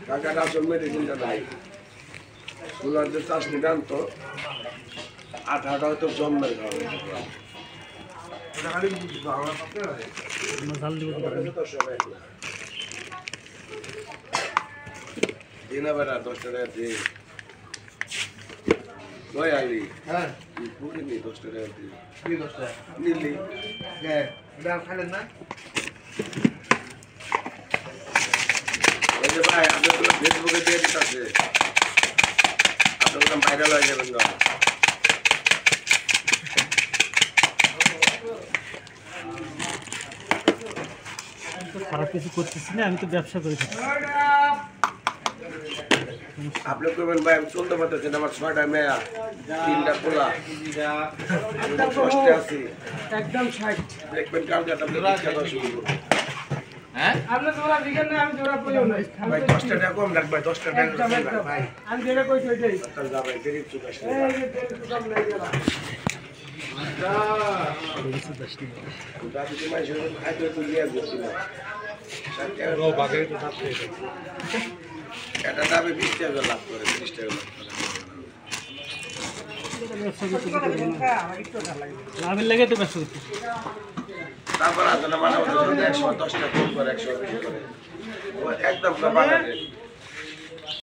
কাকার আসল মেডিসিনটা নাই সোলার যে চাষনি দান তো আঠাটা হয়তো জন্মের খাওয়া দিনা বেড়া 10 টাকা দিয়ে কই আলি হ্যাঁ পুরি নি 10 টাকা দিয়ে কি 10 টাকা নিলি দাম খালেন না ওই যে ভাই আপনি তো ফেসবুকে দিয়ে দিতেছে আপনার ভাইরাল হয়ে যাবেন না খারাপ কিছু করতেছি না আমি তো ব্যবসা করে থাকি আপনি করবেন ভাই আমি চলতে পারতেছি না আমার 6টা মেয়া 3টা পোলা আমি তো কষ্টে আছি একদম 60 দেখবেন কালকে আপনি রিক্সা দেওয়া শুরু করবেন হ্যাঁ আপনি জোড়া দিবেন না আমি জোড়া কইও না ভাই 10 টাকা কম রাখ ভাই 10 টাকা ভাই আমি যেটা কইছি ওইটাই তাহলে যা ভাই দেরি চুক আসে এই যে কম নাই গেলা দাদা তুমি মাইশ খাইতে তো লিয়া দিছি না ও বাগে তো থাকতে এটা দাবে 20 টাকা লাভ করে 30 টাকা লাভের লাগে তো ব্যবসা করতে তারপর আসলে মানে 110 টাকা কম করে 100 বেশি করে একদম বানাবে